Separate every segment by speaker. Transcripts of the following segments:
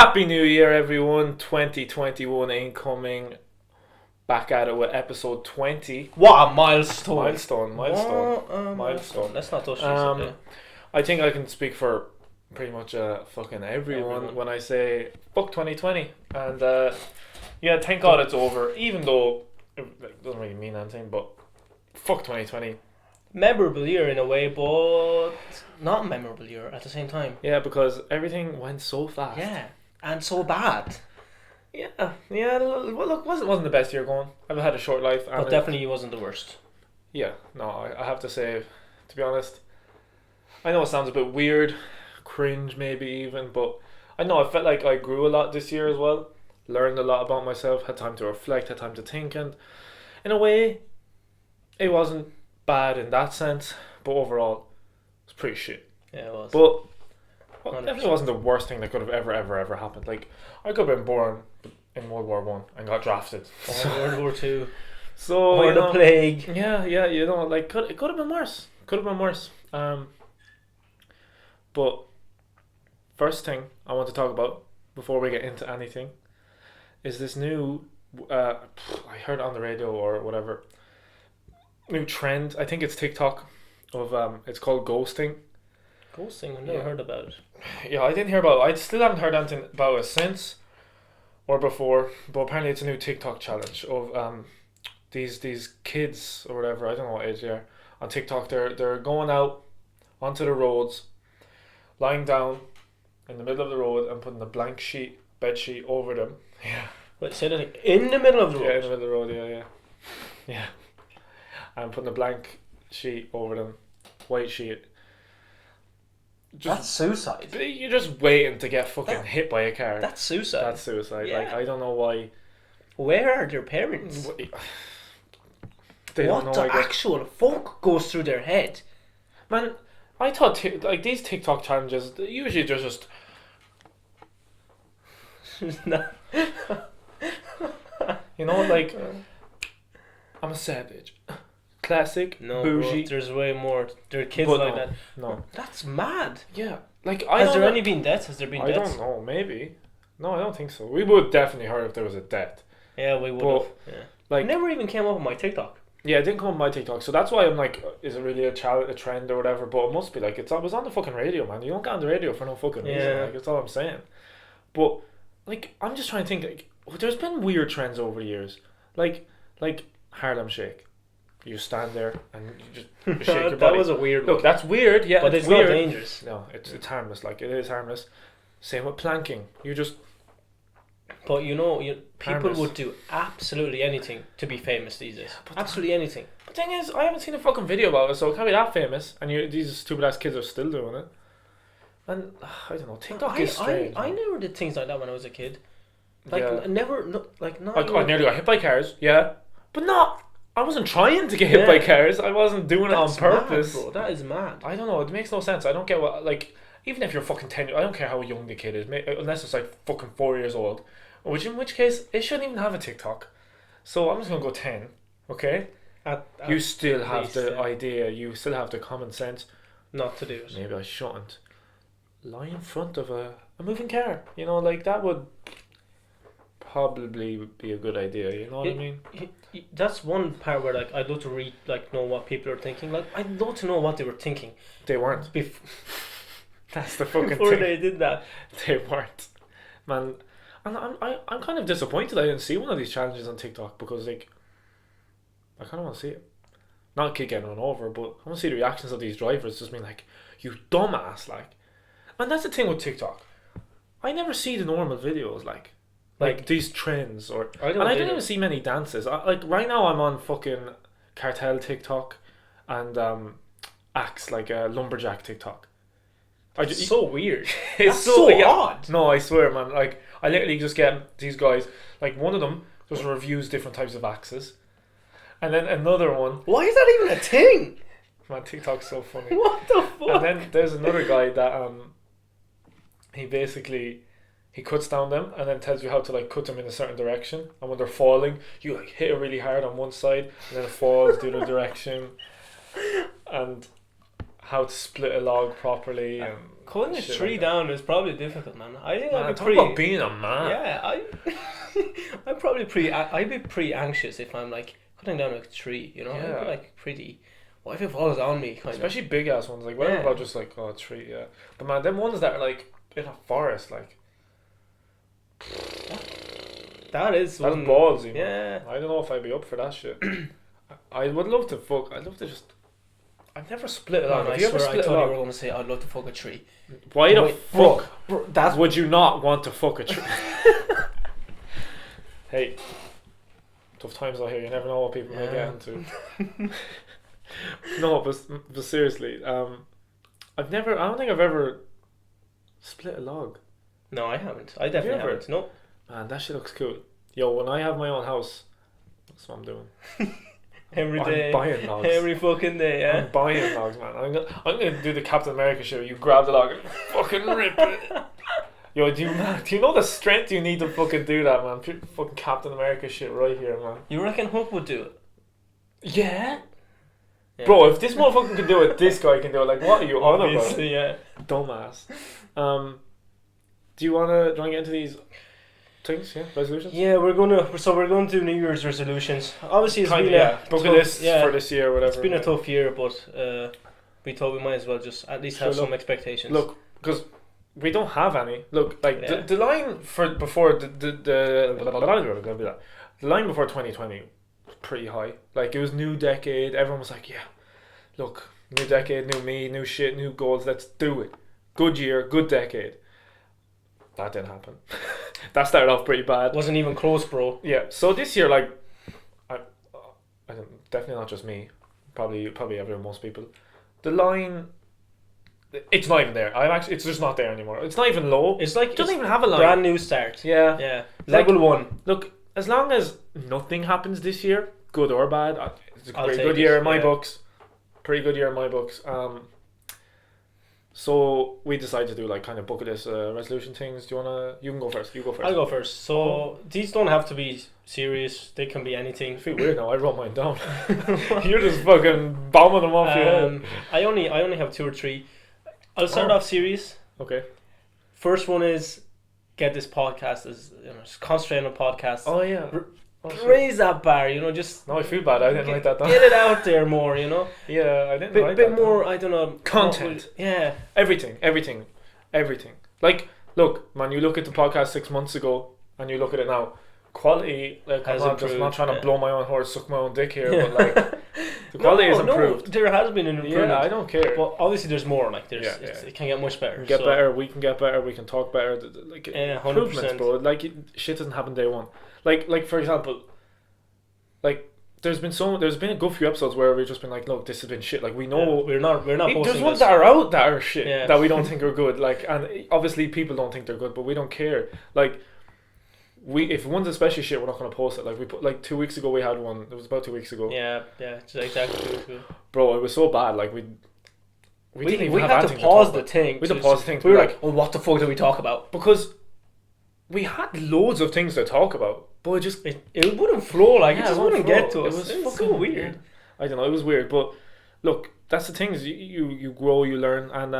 Speaker 1: Happy New Year, everyone. 2021 incoming. Back at it with episode 20.
Speaker 2: What a milestone!
Speaker 1: Milestone.
Speaker 2: What a milestone. Let's not touch this.
Speaker 1: I think I can speak for pretty much fucking everyone when I say fuck 2020. And yeah, thank God it's over. Even though it doesn't really mean anything, but fuck 2020.
Speaker 2: Memorable year in a way, but not memorable year at the same time.
Speaker 1: Yeah, because everything went so fast.
Speaker 2: Yeah, and so bad.
Speaker 1: Yeah. Well, look, wasn't the best year going. I've had a short life,
Speaker 2: But definitely wasn't the worst.
Speaker 1: Yeah, no, I have to say, to be honest, I know it sounds a bit weird, cringe maybe even, but I know I felt like I grew a lot this year as well. Learned a lot about myself, had time to reflect, had time to think, and in a way, it wasn't bad in that sense, but overall, it's pretty shit.
Speaker 2: Yeah, it was.
Speaker 1: But well,
Speaker 2: 100%.
Speaker 1: definitely wasn't the worst thing that could have ever happened. Like, I could have been born in World War One and got drafted.
Speaker 2: Or World War Two.
Speaker 1: So
Speaker 2: Or the plague.
Speaker 1: Yeah, you know, like it could have been worse. Could have been worse. But first thing I want to talk about before we get into anything is this new. I heard it on the radio or whatever. New trend. I think it's TikTok. It's called ghosting.
Speaker 2: Ghosting. I've never heard about it.
Speaker 1: Yeah, I didn't hear about it. I still haven't heard anything about it since or before. But apparently, it's a new TikTok challenge of these kids or whatever. I don't know what age they are on TikTok. They're going out onto the roads, lying down in the middle of the road and putting a blank bed sheet over them. Yeah.
Speaker 2: Wait, say that again. In the middle of the road?
Speaker 1: Yeah, in the middle of the road, yeah. And putting a blank sheet over them, white sheet.
Speaker 2: That's suicide.
Speaker 1: You're just waiting to get fucking hit by a car.
Speaker 2: That's suicide.
Speaker 1: That's suicide.
Speaker 2: Yeah.
Speaker 1: Like, I don't know why.
Speaker 2: Where are their parents?
Speaker 1: They
Speaker 2: what
Speaker 1: don't know.
Speaker 2: the actual fuck goes through their head?
Speaker 1: Man, I thought like these TikTok challenges usually they're just. You know, like I'm a savage, classic,
Speaker 2: No,
Speaker 1: bougie.
Speaker 2: bro, there's way more. There are kids
Speaker 1: But
Speaker 2: like
Speaker 1: no,
Speaker 2: that.
Speaker 1: No.
Speaker 2: That's mad.
Speaker 1: Yeah, like
Speaker 2: Has there any been deaths? Has there been
Speaker 1: I
Speaker 2: deaths?
Speaker 1: don't know. Maybe. No, I don't think so. We would definitely heard if there was a death.
Speaker 2: Yeah, we would
Speaker 1: But,
Speaker 2: have. Yeah.
Speaker 1: like-
Speaker 2: It never even came up on my TikTok.
Speaker 1: Yeah, it didn't come on my TikTok, so that's why I'm like, is it really a trend or whatever? But it must be like it was on the fucking radio, man. You don't get on the radio for no fucking reason.
Speaker 2: Yeah.
Speaker 1: Like that's all I'm saying. But like, I'm just trying to think. Like, there's been weird trends over the years, like Harlem Shake. You stand there and you just shake your
Speaker 2: That
Speaker 1: body.
Speaker 2: was a weird
Speaker 1: Look,
Speaker 2: one.
Speaker 1: that's weird. Yeah,
Speaker 2: But
Speaker 1: it's
Speaker 2: it's
Speaker 1: weird.
Speaker 2: not dangerous.
Speaker 1: No, it's harmless. Like it is harmless. Same with planking. You just
Speaker 2: But you know, people
Speaker 1: Harmless.
Speaker 2: would do absolutely anything to be famous these days.
Speaker 1: but
Speaker 2: Absolutely anything.
Speaker 1: The thing is, I haven't seen a fucking video about it, so it can't be that famous. And these stupid ass kids are still doing it. And I don't know, TikTok is strange.
Speaker 2: I never did things like that when I was a kid. Like
Speaker 1: Yeah.
Speaker 2: never, no, like not.
Speaker 1: I nearly got hit by cars, yeah, but not. I wasn't trying to get hit by cars. I wasn't doing it on purpose.
Speaker 2: Mad, bro. That is mad.
Speaker 1: I don't know. It makes no sense. I don't get what like. Even if you're fucking 10, I don't care how young the kid is, unless it's like fucking 4 years old. In which case, it shouldn't even have a TikTok. So I'm just gonna go 10. Okay. You still have
Speaker 2: least,
Speaker 1: the
Speaker 2: yeah.
Speaker 1: idea. You still have the common sense.
Speaker 2: Not to do it.
Speaker 1: Maybe I shouldn't lie in front of a moving car. You know, like that would probably be a good idea. You know what I mean?
Speaker 2: That's one part where like I'd love to know what people are thinking. Like I'd love to know what they were thinking
Speaker 1: They weren't. That's the fucking
Speaker 2: before
Speaker 1: thing.
Speaker 2: they did that.
Speaker 1: They weren't, man. And I'm kind of disappointed I didn't see one of these challenges on TikTok because like I kind of want to see it. Not a kid getting run over, but I want to see the reactions of these drivers just being like, "You dumbass!" Like, and that's the thing with TikTok. I never see the normal videos like these trends or
Speaker 2: I don't
Speaker 1: and I
Speaker 2: do
Speaker 1: don't
Speaker 2: that.
Speaker 1: even see many dances. Like right now I'm on fucking cartel TikTok and acts like lumberjack TikTok.
Speaker 2: It's so weird.
Speaker 1: It's
Speaker 2: That's so
Speaker 1: yeah.
Speaker 2: odd.
Speaker 1: No, I swear, man. Like, I literally just get these guys. Like, one of them just reviews different types of axes, and then another one.
Speaker 2: Why is that even a thing?
Speaker 1: Man, TikTok's so funny.
Speaker 2: What the fuck?
Speaker 1: And then there's another guy that he cuts down them and then tells you how to like cut them in a certain direction. And when they're falling, you like hit it really hard on one side, and then it falls the other direction. And how to split a log properly and
Speaker 2: cutting a
Speaker 1: shit
Speaker 2: tree
Speaker 1: like that.
Speaker 2: down is probably difficult, man. I think
Speaker 1: Man,
Speaker 2: I'd be
Speaker 1: talk
Speaker 2: pretty.
Speaker 1: about being a man.
Speaker 2: Yeah, I'm probably pretty. I'd be pretty anxious if I'm like cutting down a tree. You know, I'd
Speaker 1: Yeah.
Speaker 2: be like pretty. What if it falls on me? Kind
Speaker 1: Especially big ass ones. Like whatever
Speaker 2: Yeah.
Speaker 1: about just like a tree. Yeah. But man, them ones that are like in a forest, like
Speaker 2: of. That is
Speaker 1: that's
Speaker 2: one.
Speaker 1: ballsy. Man.
Speaker 2: Yeah.
Speaker 1: I don't know if I'd be up for that shit. I would love to fuck. I'd love to just. I've never split it on.
Speaker 2: Man, I
Speaker 1: Have you ever
Speaker 2: swear I
Speaker 1: split
Speaker 2: thought
Speaker 1: it
Speaker 2: you
Speaker 1: on?
Speaker 2: were going to say I'd love to fuck a tree.
Speaker 1: Why the
Speaker 2: Wait,
Speaker 1: fuck
Speaker 2: Bro, that's
Speaker 1: would you not want to fuck a tree? Hey, tough times out here. You never know what people may get
Speaker 2: Yeah.
Speaker 1: into. No, but seriously, I don't think I've ever split a log.
Speaker 2: No, I haven't. I definitely
Speaker 1: ever?
Speaker 2: haven't. No.
Speaker 1: Man, that shit looks cool. Yo, when I have my own house, that's what I'm doing.
Speaker 2: Every
Speaker 1: I'm
Speaker 2: day.
Speaker 1: buying logs.
Speaker 2: Every fucking day, yeah.
Speaker 1: I'm buying logs, man. I'm gonna do the Captain America shit. You grab the log and fucking rip it. Yo, do you know the strength you need to fucking do that, man? Fucking Captain America shit right here, man.
Speaker 2: You reckon Hook would do it?
Speaker 1: Yeah.
Speaker 2: Yeah.
Speaker 1: Bro, if this motherfucker can do it, this guy can do it. Like, what are you on about?
Speaker 2: Obviously, yeah.
Speaker 1: Dumbass. Do you wanna get into these things? Yeah, resolutions.
Speaker 2: Yeah, we're going to do New Year's resolutions. Obviously, it's
Speaker 1: Kinda,
Speaker 2: been
Speaker 1: yeah.
Speaker 2: a
Speaker 1: Bucket
Speaker 2: tough,
Speaker 1: list
Speaker 2: yeah,
Speaker 1: for this year, whatever.
Speaker 2: it's been a
Speaker 1: yeah.
Speaker 2: tough year, but we thought we might as well just at least have
Speaker 1: Sure,
Speaker 2: some expectations.
Speaker 1: Look, because we don't have any. Look, like
Speaker 2: Yeah.
Speaker 1: the line for before the line before 2020 was pretty high. Like it was new decade. Everyone was like, yeah, look, new decade, new me, new shit, new goals. Let's do it. Good year, good decade. That didn't happen. That started off pretty bad.
Speaker 2: wasn't even close, bro.
Speaker 1: Yeah. So this year, like, I don't, definitely not just me. Probably everyone, most people. The line. It's not even there. It's just not there anymore. It's not even low.
Speaker 2: It's like
Speaker 1: It doesn't
Speaker 2: it's
Speaker 1: even have a line.
Speaker 2: brand new start.
Speaker 1: Yeah.
Speaker 2: Yeah,
Speaker 1: Like-
Speaker 2: level 1.
Speaker 1: Look, as long as nothing happens this year, good or bad, it's a
Speaker 2: I'll
Speaker 1: pretty
Speaker 2: take
Speaker 1: good
Speaker 2: it,
Speaker 1: year in my
Speaker 2: yeah.
Speaker 1: books. Pretty good year in my books. So we decided to do like kind of bucket list resolution things. Do you wanna? You can go first. You go first.
Speaker 2: I'll go first. So these don't have to be serious. They can be anything.
Speaker 1: I feel weird now. I wrote mine down. You're just fucking bombing them off your head.
Speaker 2: I only have 2 or 3. I'll start
Speaker 1: Oh.
Speaker 2: off serious.
Speaker 1: Okay.
Speaker 2: First one is get this podcast as just concentrate on the podcast.
Speaker 1: Oh yeah. Oh, shit.
Speaker 2: Raise that bar, just
Speaker 1: No, I feel bad. I didn't write that down.
Speaker 2: get it out there more,
Speaker 1: Yeah, I didn't
Speaker 2: bit
Speaker 1: write
Speaker 2: bit
Speaker 1: that
Speaker 2: more.
Speaker 1: down.
Speaker 2: I don't know
Speaker 1: Content.
Speaker 2: Yeah,
Speaker 1: Everything. Like, look, man, you look at the podcast 6 months ago and you look at it now. Quality, like,
Speaker 2: Has
Speaker 1: I'm not
Speaker 2: improved,
Speaker 1: trying to
Speaker 2: yeah.
Speaker 1: blow my own horse, suck my own dick here,
Speaker 2: Yeah.
Speaker 1: but like, the quality is improved.
Speaker 2: No, there has been an improvement.
Speaker 1: Yeah, I don't care.
Speaker 2: But obviously, there's more. Like, there's
Speaker 1: Yeah,
Speaker 2: it can get much better.
Speaker 1: We can get
Speaker 2: so-
Speaker 1: better. We can get better. We can talk better. Like
Speaker 2: Yeah,
Speaker 1: improvements,
Speaker 2: 100%.
Speaker 1: bro. Like shit doesn't happen day one. Like for example, like there's been a good few episodes where we've just been like, look, this has been shit. Like we know.
Speaker 2: we're not posting
Speaker 1: There's ones
Speaker 2: this.
Speaker 1: that are out that are shit
Speaker 2: Yeah.
Speaker 1: that we don't think are good. Like, and obviously people don't think they're good, but we don't care. Like, if one's especially shit, we're not gonna post it. Like we put like 2 weeks ago we had one. It was about 2 weeks ago.
Speaker 2: Yeah, just exactly.
Speaker 1: Bro, it was so bad. Like we didn't even
Speaker 2: we
Speaker 1: have
Speaker 2: had to
Speaker 1: anything
Speaker 2: pause
Speaker 1: talk
Speaker 2: the
Speaker 1: about.
Speaker 2: thing.
Speaker 1: We had to
Speaker 2: to-
Speaker 1: pause the thing.
Speaker 2: We were like, oh, what the fuck did we talk about?
Speaker 1: because we had loads of things to talk about, but it just
Speaker 2: It wouldn't flow. Like
Speaker 1: Yeah,
Speaker 2: it just
Speaker 1: it
Speaker 2: wouldn't
Speaker 1: wouldn't
Speaker 2: get
Speaker 1: flow.
Speaker 2: to
Speaker 1: It
Speaker 2: us.
Speaker 1: was
Speaker 2: It was so
Speaker 1: fucking
Speaker 2: weird.
Speaker 1: weird. I don't know, it was weird, but look, that's the things you grow, you learn, and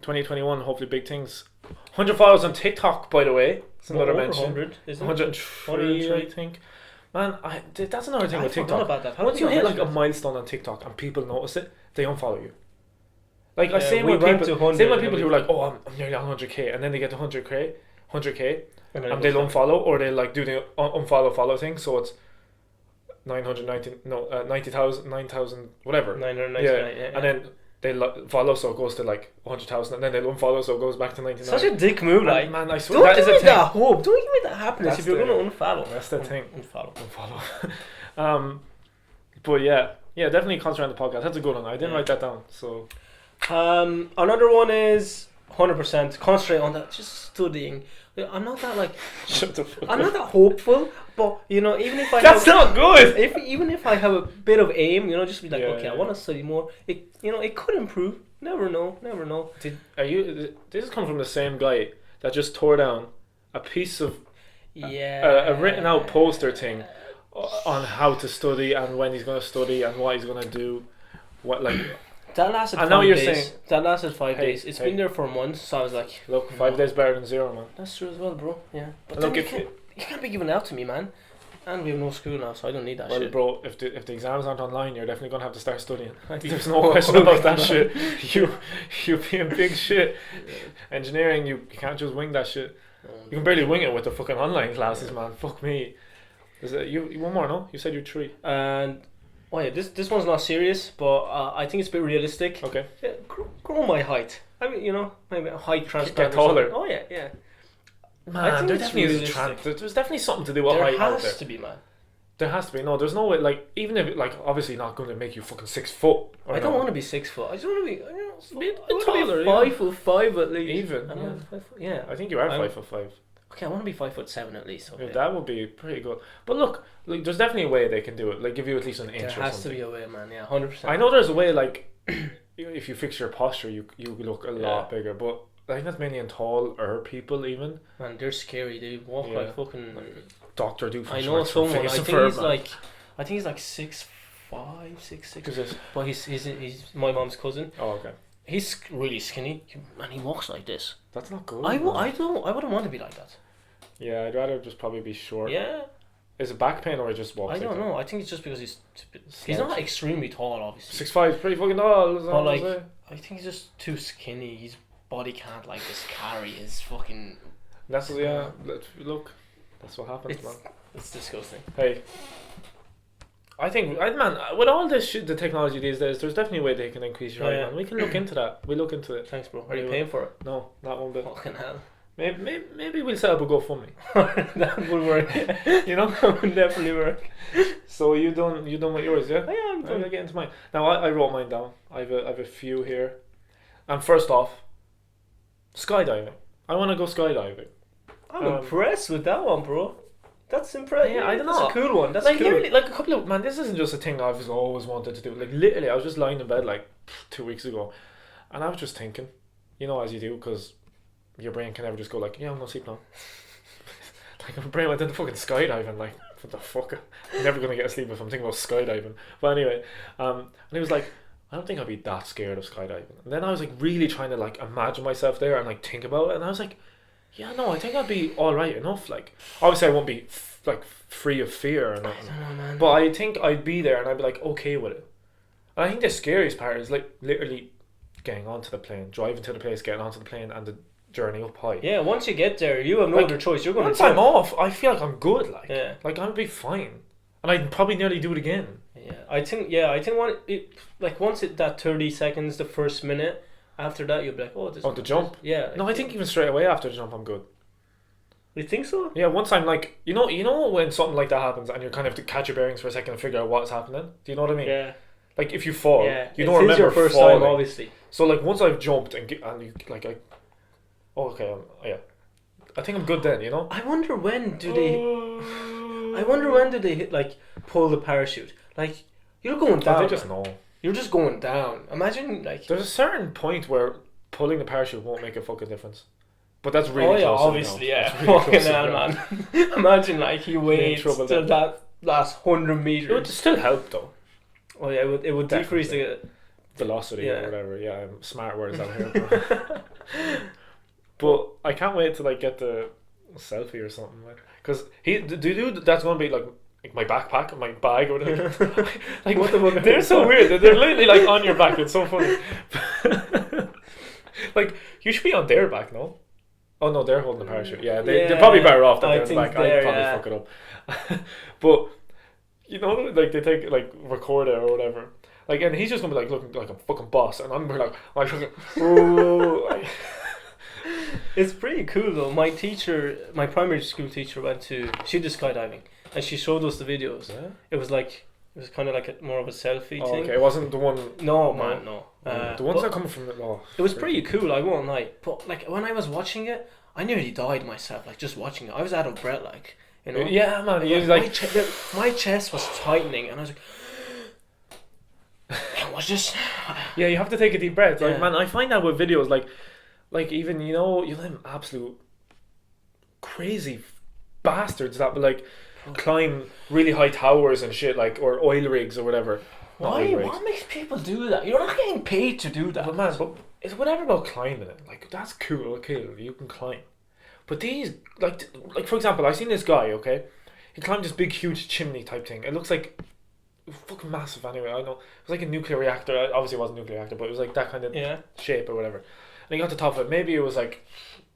Speaker 1: 2021 hopefully big things. 100 followers on TikTok, by the way. It's another
Speaker 2: Over
Speaker 1: mention.
Speaker 2: 100, isn't it?
Speaker 1: 103,
Speaker 2: 103.
Speaker 1: I think. Man, that's another thing
Speaker 2: I
Speaker 1: with
Speaker 2: forgot
Speaker 1: TikTok.
Speaker 2: about that. How
Speaker 1: Once
Speaker 2: did
Speaker 1: you
Speaker 2: we
Speaker 1: hit
Speaker 2: not
Speaker 1: like a
Speaker 2: mention
Speaker 1: milestone on TikTok and people notice it, they unfollow you. Like I
Speaker 2: Yeah,
Speaker 1: say
Speaker 2: we
Speaker 1: when
Speaker 2: went
Speaker 1: people,
Speaker 2: to 100
Speaker 1: say when
Speaker 2: and
Speaker 1: people
Speaker 2: then
Speaker 1: who
Speaker 2: we-
Speaker 1: are like, oh, I'm nearly on 100k, and then they get to 100k,
Speaker 2: then
Speaker 1: and
Speaker 2: it
Speaker 1: they'll
Speaker 2: goes down.
Speaker 1: unfollow, or they like do the unfollow follow thing, so it's 90,000 9,000 whatever,
Speaker 2: 999. Yeah.
Speaker 1: and then they follow, so it goes to like 100,000, and then they'll unfollow, so it goes back to 99.
Speaker 2: Such a dick move, like.
Speaker 1: man, I swear
Speaker 2: Don't
Speaker 1: that is
Speaker 2: give
Speaker 1: a
Speaker 2: me
Speaker 1: thing.
Speaker 2: that hope. Don't give me that happiness
Speaker 1: That's
Speaker 2: if you're
Speaker 1: the-
Speaker 2: going to unfollow.
Speaker 1: That's the thing.
Speaker 2: Unfollow.
Speaker 1: Unfollow. But yeah, definitely concentrate on the podcast. That's a good one. I didn't
Speaker 2: Yeah.
Speaker 1: write that down, so
Speaker 2: Another one is 100% concentrate on that. Just studying. I'm not that like.
Speaker 1: shut the fuck
Speaker 2: I'm
Speaker 1: up.
Speaker 2: not that hopeful, but even if I
Speaker 1: That's
Speaker 2: have,
Speaker 1: not good.
Speaker 2: even if I have a bit of aim, just be like,
Speaker 1: Yeah,
Speaker 2: okay, I
Speaker 1: yeah.
Speaker 2: want to study more. It could improve. Never know.
Speaker 1: This is coming from the same guy that just tore down a piece of
Speaker 2: Yeah.
Speaker 1: a written out poster thing on how to study and when he's going to study and what he's going to do, what like
Speaker 2: That lasted
Speaker 1: I know
Speaker 2: 5
Speaker 1: you're
Speaker 2: days.
Speaker 1: saying-
Speaker 2: That lasted 5
Speaker 1: Hey,
Speaker 2: days. It's
Speaker 1: hey.
Speaker 2: been there for months, so I was like,
Speaker 1: Look, 5 days better than 0, man.
Speaker 2: that's true as well, bro. Yeah. But
Speaker 1: Look,
Speaker 2: then
Speaker 1: if
Speaker 2: you can't be giving it out to me, man. And we have no school now, so I don't need that
Speaker 1: well,
Speaker 2: shit.
Speaker 1: bro, if the exams aren't online, you're definitely gonna have to start studying.
Speaker 2: I think-
Speaker 1: There's no question about that shit. You being big shit. Engineering, you can't just wing that shit. You can barely wing it with the fucking online classes, man. Fuck me. Is it you one more? No, you said you're 3.
Speaker 2: And oh yeah, this one's not serious, but I think it's a bit realistic.
Speaker 1: Okay.
Speaker 2: Yeah, grow my height. I mean, maybe a height transplant.
Speaker 1: Get taller.
Speaker 2: or something. Oh yeah, yeah.
Speaker 1: Man,
Speaker 2: think
Speaker 1: there
Speaker 2: it's
Speaker 1: definitely is a
Speaker 2: realistic.
Speaker 1: there's definitely something to do with
Speaker 2: There
Speaker 1: height out
Speaker 2: has
Speaker 1: there.
Speaker 2: to be, man.
Speaker 1: There has to be. No, there's no way. Like, even if like obviously not going to make you fucking 6 foot. Or
Speaker 2: I don't
Speaker 1: no.
Speaker 2: want to be 6 foot. I just want to be.
Speaker 1: Bit
Speaker 2: I want to
Speaker 1: taller,
Speaker 2: be
Speaker 1: yeah.
Speaker 2: 5'5" at least.
Speaker 1: Even,
Speaker 2: I
Speaker 1: yeah.
Speaker 2: want 5 foot. Yeah.
Speaker 1: I think you are
Speaker 2: I'm-
Speaker 1: 5'5".
Speaker 2: Okay, I want to be 5'7" at least. Okay.
Speaker 1: Yeah, that would be pretty good. But look, there's definitely a way they can do it. Like, give you at least an inch
Speaker 2: There
Speaker 1: or
Speaker 2: has to
Speaker 1: something.
Speaker 2: be a way, man. Yeah, 100%.
Speaker 1: I know there's a way. Like, if you fix your posture, you look a lot
Speaker 2: Yeah.
Speaker 1: bigger. But I think that's mainly in taller people. Even
Speaker 2: Man, they're scary. They walk
Speaker 1: Yeah.
Speaker 2: like fucking.
Speaker 1: Dr. Doofenshmirtz.
Speaker 2: I know
Speaker 1: from
Speaker 2: someone. I
Speaker 1: Phineas and
Speaker 2: think
Speaker 1: Ferb,
Speaker 2: he's
Speaker 1: man.
Speaker 2: like. I think he's like 6'5", 6'6".
Speaker 1: Who's this?
Speaker 2: But he's my mom's cousin.
Speaker 1: Oh, okay.
Speaker 2: He's really skinny, and he walks like this.
Speaker 1: That's not good.
Speaker 2: I
Speaker 1: man.
Speaker 2: wouldn't want to be like that.
Speaker 1: Yeah, I'd rather just probably be short.
Speaker 2: Yeah,
Speaker 1: Is it back pain or I just walk?
Speaker 2: I
Speaker 1: like
Speaker 2: don't
Speaker 1: that?
Speaker 2: know. I think it's just because he's not extremely tall, obviously.
Speaker 1: 6'5" is pretty fucking tall. is
Speaker 2: But
Speaker 1: what I'm
Speaker 2: like,
Speaker 1: saying.
Speaker 2: I think he's just too skinny. His body can't like just carry his fucking.
Speaker 1: That's look. That's what happens,
Speaker 2: It's,
Speaker 1: man.
Speaker 2: it's disgusting.
Speaker 1: Hey, I think, man, with all this shit, the technology these days, there's definitely a way they can increase your height,
Speaker 2: Yeah.
Speaker 1: man. We can look into that. We look into it.
Speaker 2: Thanks, bro. Are you
Speaker 1: Yeah.
Speaker 2: paying for it?
Speaker 1: No, not one bit.
Speaker 2: Fucking hell.
Speaker 1: Maybe we'll set up a GoFundMe.
Speaker 2: That would work.
Speaker 1: You know,
Speaker 2: That would definitely work.
Speaker 1: so you done with yours, yeah?
Speaker 2: Oh, yeah, I'm
Speaker 1: I'm
Speaker 2: done.
Speaker 1: gonna get into mine. Now I wrote mine down. I have a few here. And first off, skydiving. I want to go skydiving.
Speaker 2: I'm
Speaker 1: Um,
Speaker 2: impressed with that one, bro. That's impressive.
Speaker 1: Yeah, I don't
Speaker 2: That's
Speaker 1: know.
Speaker 2: a cool one. That's
Speaker 1: Like
Speaker 2: cool.
Speaker 1: literally, like a couple of man. This isn't just a thing I've always wanted to do. Like literally, I was just lying in bed like 2 weeks ago, and I was just thinking, as you do, because your brain can never just go like, yeah, I'm gonna sleep now. Like my brain went into fucking skydiving. Like what the fuck? I'm never gonna get asleep if I'm thinking about skydiving. But anyway, and he was like, I don't think I'd be that scared of skydiving. And then I was like really trying to like imagine myself there and like think about it, and I was like, yeah, no, I think I'd be all right enough. Like obviously I won't be like free of fear or
Speaker 2: I
Speaker 1: nothing.
Speaker 2: don't know, man.
Speaker 1: But I think I'd be there and I'd be like okay with it. And I think the scariest part is like literally getting onto the plane, driving to the place, getting onto the plane, and the journey up high.
Speaker 2: Yeah, once you get there, you have no
Speaker 1: Like,
Speaker 2: other choice. You're going
Speaker 1: Once
Speaker 2: to
Speaker 1: I'm off, I feel like I'm good. Like,
Speaker 2: Yeah.
Speaker 1: like I'd be fine, and I'd probably nearly do it again.
Speaker 2: Yeah, I think once that 30 seconds, the first minute, after that you'll be like, oh, this.
Speaker 1: Oh, the jump.
Speaker 2: Yeah.
Speaker 1: No, I think even straight away after the jump, I'm good.
Speaker 2: You think so?
Speaker 1: Yeah, once I'm like, you know when something like that happens and you're kind of to catch your bearings for a second and figure out what's happening. Do you know what I mean?
Speaker 2: Yeah.
Speaker 1: Like if you fall,
Speaker 2: Yeah.
Speaker 1: you
Speaker 2: It
Speaker 1: don't
Speaker 2: is
Speaker 1: remember
Speaker 2: your first
Speaker 1: falling.
Speaker 2: time, obviously.
Speaker 1: So like once I've jumped and you like oh okay, yeah, I think I'm good then. You know.
Speaker 2: I wonder when do they hit like pull the parachute? Like you're going
Speaker 1: Oh,
Speaker 2: down.
Speaker 1: they just know.
Speaker 2: You're just going down. Imagine like.
Speaker 1: There's a certain point where pulling the parachute won't make a fucking difference. But that's really
Speaker 2: Oh yeah,
Speaker 1: close to the
Speaker 2: obviously,
Speaker 1: ground.
Speaker 2: yeah.
Speaker 1: That's really
Speaker 2: Fucking
Speaker 1: close to the
Speaker 2: hell,
Speaker 1: ground.
Speaker 2: man. Imagine like you wait
Speaker 1: trouble
Speaker 2: till
Speaker 1: then.
Speaker 2: that last 100
Speaker 1: It would
Speaker 2: meters.
Speaker 1: still help though.
Speaker 2: Oh yeah, it would decrease the.
Speaker 1: Velocity
Speaker 2: Yeah.
Speaker 1: or whatever. Yeah, smart words out here. But I can't wait to like get the selfie or something, because the dude that's gonna be like my backpack and my bag or whatever. Like
Speaker 2: What the fuck?
Speaker 1: they're so weird. They're literally like on your back. It's so funny. Like you should be on their back, no? Oh no, they're holding the parachute. Yeah, they're probably better off that
Speaker 2: I
Speaker 1: they're on the
Speaker 2: think
Speaker 1: back. I'd
Speaker 2: they're,
Speaker 1: probably fuck it up. But like they take like record it or whatever. Like, and he's just gonna be like looking like a fucking boss, and I'm like fucking. Oh,
Speaker 2: It's pretty cool though. My primary school teacher she did skydiving, and she showed us the videos.
Speaker 1: yeah.
Speaker 2: It was kind of like more of a selfie
Speaker 1: Oh,
Speaker 2: thing.
Speaker 1: okay, it wasn't the one.
Speaker 2: No, man, no.
Speaker 1: The ones
Speaker 2: but
Speaker 1: that come from the. Oh,
Speaker 2: it was pretty cool. I won't lie. But like when I was watching it, I nearly died myself. Like just watching it, I was out of breath. Like
Speaker 1: Yeah, man. He was
Speaker 2: my,
Speaker 1: like.
Speaker 2: my chest was tightening, and I was like, "What's this?"
Speaker 1: Yeah, you have to take a deep breath. Like,
Speaker 2: Yeah.
Speaker 1: man, I find that with videos, like even you them absolute crazy bastards that will like climb really high towers and shit, like or oil rigs or whatever. Not
Speaker 2: Why?
Speaker 1: really rigged.
Speaker 2: What makes people do that? You're not getting paid to do that.
Speaker 1: But man, but it's whatever about climbing it. Like that's cool. Okay, you can climb. But these, like for example, I seen this guy. Okay, he climbed this big, huge chimney type thing. It looks like fucking massive. Anyway, I know it was like a nuclear reactor. Obviously, it wasn't a nuclear reactor, but it was like that kind of
Speaker 2: Yeah.
Speaker 1: shape or whatever. And he got to the top of it. Maybe it was like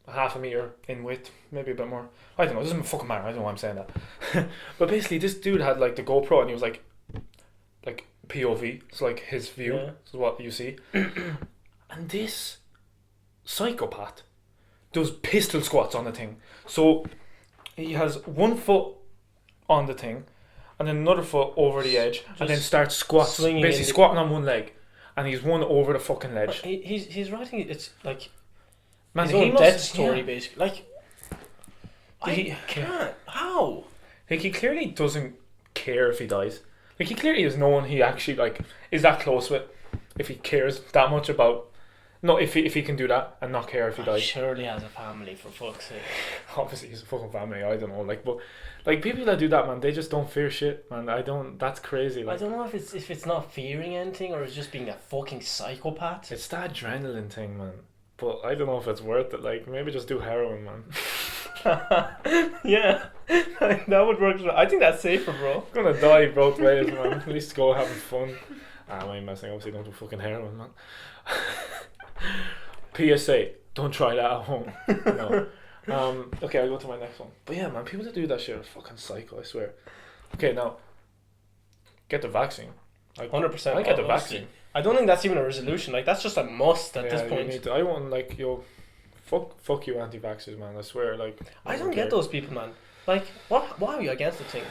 Speaker 1: half a meter in width, maybe a bit more. I don't know. It doesn't fucking matter. I don't know why I'm saying that. But basically, this dude had like the GoPro, and he was like POV, so like his view,
Speaker 2: Yeah.
Speaker 1: is what you see. And this psychopath does pistol squats on the thing. So he has 1 foot on the thing, and then another foot over the edge, and then
Speaker 2: Just
Speaker 1: starts squats,
Speaker 2: swinging
Speaker 1: basically
Speaker 2: in the-
Speaker 1: squatting on one leg, and he's one over the fucking ledge.
Speaker 2: He's writing it's like
Speaker 1: Man,
Speaker 2: his own
Speaker 1: must-
Speaker 2: death story
Speaker 1: yeah.
Speaker 2: basically. Like
Speaker 1: He-
Speaker 2: I can't. How?
Speaker 1: Like he clearly doesn't care if he dies. Like he clearly is no one he actually like is that close with. If he cares that much about, no, if he can do that and not care if he
Speaker 2: He
Speaker 1: dies.
Speaker 2: surely has a family, for fuck's sake.
Speaker 1: Obviously he's a fucking family. I don't know, like, but like people that do that, man, they just don't fear shit, man. I don't. That's crazy.
Speaker 2: I
Speaker 1: Like
Speaker 2: don't know if it's not fearing anything or it's just being a fucking psychopath.
Speaker 1: it's that adrenaline thing, man. But I don't know if it's worth it. Like maybe just do heroin, man.
Speaker 2: Yeah, that would work. I think that's safer, bro.
Speaker 1: I'm gonna die both ways, man. At least go having fun. I ain't messing. Obviously, don't do fucking heroin, man. PSA: don't try that at home. No. Okay, I'll go to my next one. But yeah, man, people that do that shit are fucking psycho. I swear. Okay, now get the vaccine.
Speaker 2: 100%.
Speaker 1: I get the
Speaker 2: honestly.
Speaker 1: vaccine.
Speaker 2: I don't think that's even a resolution. Like that's just a must at
Speaker 1: Yeah,
Speaker 2: this
Speaker 1: you
Speaker 2: point.
Speaker 1: need to- I want like fuck you anti-vaxxers, man. I swear, like
Speaker 2: I don't
Speaker 1: care.
Speaker 2: get those people, man. Like, what? Why are you against the thing?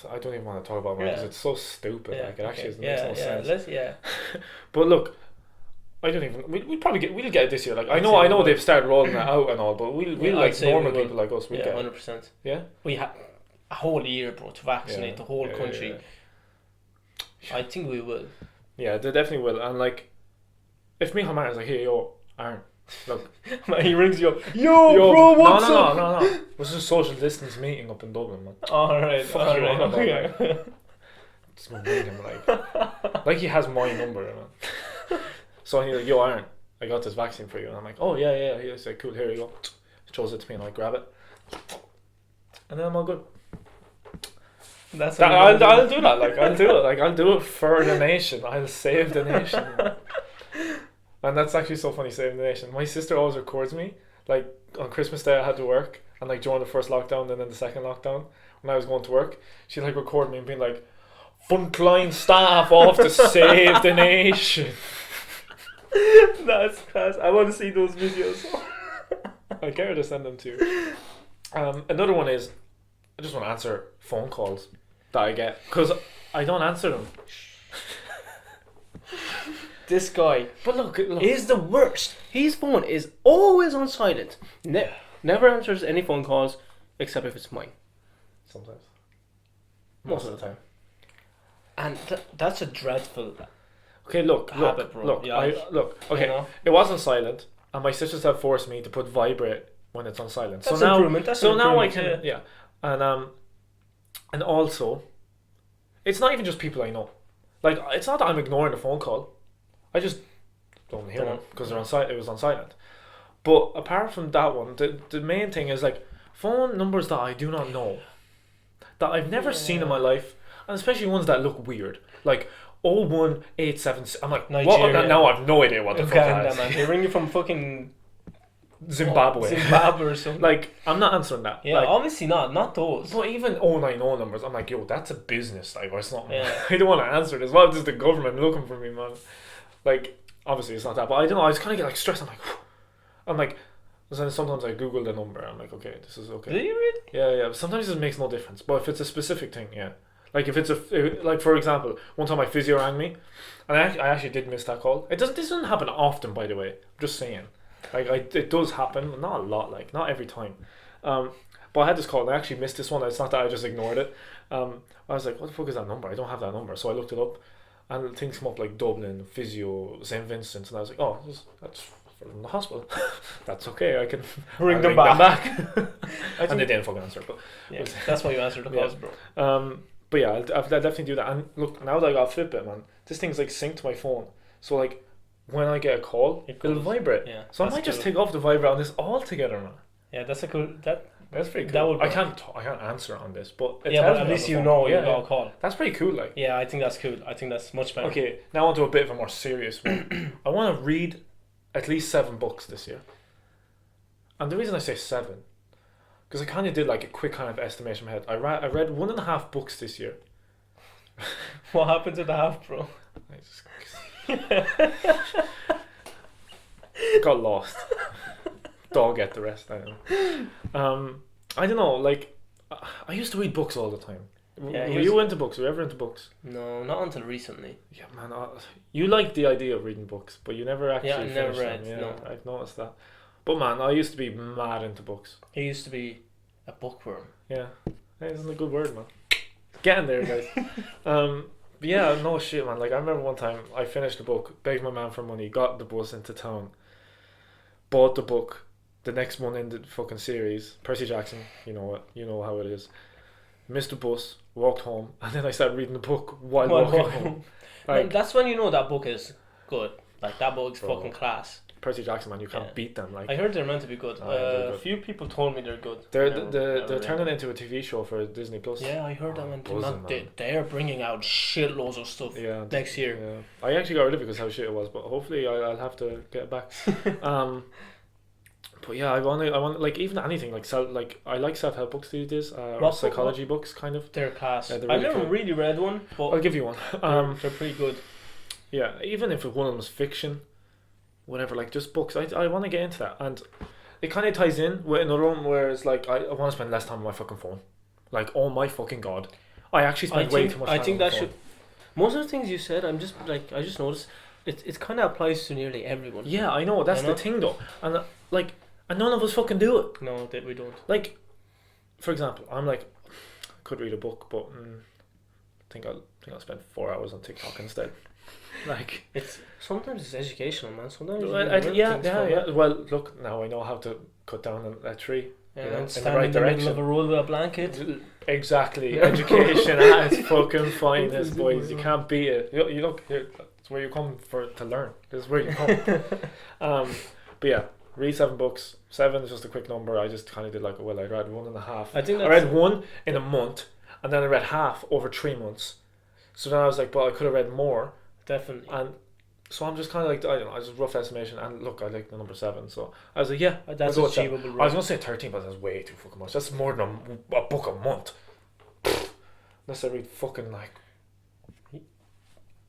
Speaker 1: I don't even want to talk about it because
Speaker 2: Yeah.
Speaker 1: it's so stupid. Like it actually makes no sense. But look, I don't even. We'll probably we'll get it this year. Like I
Speaker 2: I'd
Speaker 1: know
Speaker 2: say we will.
Speaker 1: they've started rolling it out and all, but we'll
Speaker 2: Yeah, I'd
Speaker 1: like
Speaker 2: say we
Speaker 1: normal
Speaker 2: will.
Speaker 1: people like us. We'll
Speaker 2: Yeah,
Speaker 1: get it.
Speaker 2: 100%.
Speaker 1: Yeah.
Speaker 2: We have a whole year, bro, to vaccinate
Speaker 1: Yeah.
Speaker 2: the whole
Speaker 1: Yeah,
Speaker 2: country.
Speaker 1: yeah.
Speaker 2: I think we will.
Speaker 1: Yeah, they definitely will. And like, if me and Matt is like, hey, yo, Aaron, look,
Speaker 2: He rings you up. Yo, bro, what's up?
Speaker 1: no. It was just a social distance meeting up in Dublin, man.
Speaker 2: All right,
Speaker 1: Fuck
Speaker 2: all
Speaker 1: you
Speaker 2: right,
Speaker 1: on about
Speaker 2: okay.
Speaker 1: Just gonna ring him like he has my number, man. So he's like, yo, Aaron, I got this vaccine for you, and I'm like, oh yeah. He's like, cool, here you go. Shows it to me, and I grab it, and then I'm all good.
Speaker 2: That's
Speaker 1: I'll do that. Like I'll do it. Like I'll do it for the nation. I'll save the nation. And that's actually so funny, saving the nation. My sister always records me. Like on Christmas Day, I had to work, and like during the first lockdown, then in the second lockdown, when I was going to work, she'd like record me and being like, "Frontline staff off to save the nation."
Speaker 2: That's class. I want to see those videos.
Speaker 1: I get her to send them to you. Another one is, I just want to answer phone calls that I get because I don't answer them.
Speaker 2: This guy
Speaker 1: But look.
Speaker 2: is the worst. His phone is always on silent. Never answers any phone calls except if it's mine.
Speaker 1: Sometimes.
Speaker 2: Most of the time. And that's a dreadful.
Speaker 1: Okay, look,
Speaker 2: Habit, bro.
Speaker 1: look.
Speaker 2: Yeah,
Speaker 1: Okay,
Speaker 2: you know?
Speaker 1: it wasn't silent, and my sisters have forced me to put vibrate when it's on silent.
Speaker 2: That's
Speaker 1: so now,
Speaker 2: improvement. That's
Speaker 1: so
Speaker 2: an
Speaker 1: now I
Speaker 2: improvement,
Speaker 1: can, and also, it's not even just people I know. Like, it's not that I'm ignoring the phone call. I just don't hear them because they're on silent. It was on silent. But apart from that one, the main thing is like phone numbers that I do not know, that I've never seen in my life, and especially ones that look weird, like 01877. I'm like, what?
Speaker 2: Nigeria.
Speaker 1: Now I've no idea what the fuck that
Speaker 2: Uganda,
Speaker 1: is.
Speaker 2: man. They ring you from fucking
Speaker 1: Zimbabwe.
Speaker 2: Zimbabwe or something.
Speaker 1: Like, I'm not answering that.
Speaker 2: Yeah,
Speaker 1: Like,
Speaker 2: obviously not those.
Speaker 1: but even 090 numbers, I'm like, yo, that's a business, like, or it's not.
Speaker 2: Yeah.
Speaker 1: I don't want to answer this. Well, this is the government looking for me, man. Like, obviously it's not that, but I don't know. I just kind of get like stressed. I'm like, then sometimes I Google the number. I'm like, okay, this is okay.
Speaker 2: Do you really?
Speaker 1: Yeah. But sometimes it makes no difference. But if it's a specific thing, yeah. Like if it's like for example, one time my physio rang me, and I actually did miss that call. This doesn't happen often, by the way. I'm just saying. Like it does happen, not a lot, like not every time. But I had this call and I actually missed this one. It's not that I just ignored it. I was like, what the fuck is that number? I don't have that number. So I looked it up, and things come up like Dublin, physio, St. Vincent, and I was like, oh, that's from the hospital. That's okay. I can
Speaker 2: Ring
Speaker 1: I'll
Speaker 2: them back.
Speaker 1: and they didn't fucking answer. But
Speaker 2: Yeah, that's why you answered the calls, bro.
Speaker 1: But yeah, I'll definitely do that. And look, now that I got a Fitbit, man, this thing's like synced to my phone. So like, when I get a call, it'll vibrate.
Speaker 2: Yeah.
Speaker 1: So I might just take off the vibrate on this altogether, man.
Speaker 2: Yeah, that's a cool.
Speaker 1: That's pretty cool.
Speaker 2: That would
Speaker 1: I
Speaker 2: work.
Speaker 1: can't answer on this, but it
Speaker 2: Yeah,
Speaker 1: tells
Speaker 2: but at
Speaker 1: me
Speaker 2: least
Speaker 1: on the
Speaker 2: you
Speaker 1: phone.
Speaker 2: know you
Speaker 1: Yeah,
Speaker 2: got
Speaker 1: yeah.
Speaker 2: a call.
Speaker 1: That's pretty cool, like.
Speaker 2: Yeah, I think that's cool. I think that's much better.
Speaker 1: Okay, now on to a bit of a more serious one. I want to read at least 7 books this year. And the reason I say 7, because I kind of did like a quick kind of estimation in my head. I read 1.5 books this year.
Speaker 2: What happened to the half, bro?
Speaker 1: I just got lost. Dog ate the rest. I know. I don't know. Like, I used to read books all the time.
Speaker 2: Yeah,
Speaker 1: Were you into books? Were you ever into books?
Speaker 2: No, not until recently.
Speaker 1: Yeah, man. You like the idea of reading books, but you never actually.
Speaker 2: Yeah, I never
Speaker 1: finished
Speaker 2: read,
Speaker 1: them. Yeah,
Speaker 2: no.
Speaker 1: I've noticed that. But man, I used to be mad into books.
Speaker 2: He used to be a bookworm.
Speaker 1: Yeah, hey, isn't a good word, man. Getting there, guys. But yeah, no shit, man. Like I remember one time I finished the book, begged my man for money, got the bus into town, bought the book. The next one in the fucking series, Percy Jackson. You know what? You know how it is. Missed the bus, walked home, and then I started reading the book while walking home.
Speaker 2: Like,
Speaker 1: Like
Speaker 2: that's when you know that book is good. Like that book's
Speaker 1: Bro.
Speaker 2: fucking class.
Speaker 1: Percy Jackson, man, you can't
Speaker 2: Yeah.
Speaker 1: beat them. Like
Speaker 2: I heard they're meant to be good.
Speaker 1: Oh, yeah, they're
Speaker 2: A
Speaker 1: good.
Speaker 2: few people told me they're good.
Speaker 1: they're
Speaker 2: Never-
Speaker 1: they're
Speaker 2: never read
Speaker 1: turning
Speaker 2: them.
Speaker 1: into a TV show for Disney Plus.
Speaker 2: Yeah, I heard that one too.
Speaker 1: buzzing,
Speaker 2: Man,
Speaker 1: man.
Speaker 2: they're bringing out shitloads of stuff
Speaker 1: Yeah.
Speaker 2: next year.
Speaker 1: Yeah. I actually got rid of it because how shit it was, but hopefully I'll have to get it back. But yeah, I want like even anything like I like self-help books these days, or
Speaker 2: What-
Speaker 1: psychology books kind of.
Speaker 2: They're class.
Speaker 1: Yeah, they're
Speaker 2: I've
Speaker 1: really
Speaker 2: never
Speaker 1: cool.
Speaker 2: really read one, but
Speaker 1: I'll give you one.
Speaker 2: they're pretty good.
Speaker 1: Yeah, even if one of them was fiction, whatever, like just books. I want to get into that, and it kind of ties in with another one where it's like I want to spend less time on my fucking phone. Like, oh my fucking god, I actually spend way too much time.
Speaker 2: I think
Speaker 1: on
Speaker 2: that
Speaker 1: my
Speaker 2: should.
Speaker 1: phone.
Speaker 2: Most of the things you said, I just noticed it kind of applies to nearly everyone.
Speaker 1: Yeah, I know that's
Speaker 2: You know?
Speaker 1: the thing though, and and none of us fucking do it.
Speaker 2: No, that we don't.
Speaker 1: Like, for example, I'm like, I could read a book, but I think I'll spend 4 hours on TikTok instead. Like,
Speaker 2: Sometimes it's educational, man. Sometimes you
Speaker 1: well,
Speaker 2: learn things from
Speaker 1: yeah.
Speaker 2: it.
Speaker 1: Well, look, now I know how to cut down a tree.
Speaker 2: Yeah,
Speaker 1: You know, in
Speaker 2: and
Speaker 1: the
Speaker 2: stand
Speaker 1: right
Speaker 2: in the
Speaker 1: direction.
Speaker 2: middle of a roll with a blanket.
Speaker 1: Exactly, education at its fucking finest, boys. You can't beat it. You look here. That's where you come to learn. This is where you come. But yeah, read 7 books. 7 is just a quick number. I just kind of did like, well, I read 1.5.
Speaker 2: I think
Speaker 1: I read 1 in a month, and then I read half over 3 months. So then I was like, but I could have read more,
Speaker 2: Definitely.
Speaker 1: and so I'm just kind of like, I don't know, I just rough estimation. And look, I like the number 7, so I was like, yeah,
Speaker 2: That's
Speaker 1: I'll go with 7.
Speaker 2: achievable.
Speaker 1: I was gonna say 13, but that's way too fucking much. That's more than a book a month. Unless I read fucking like. I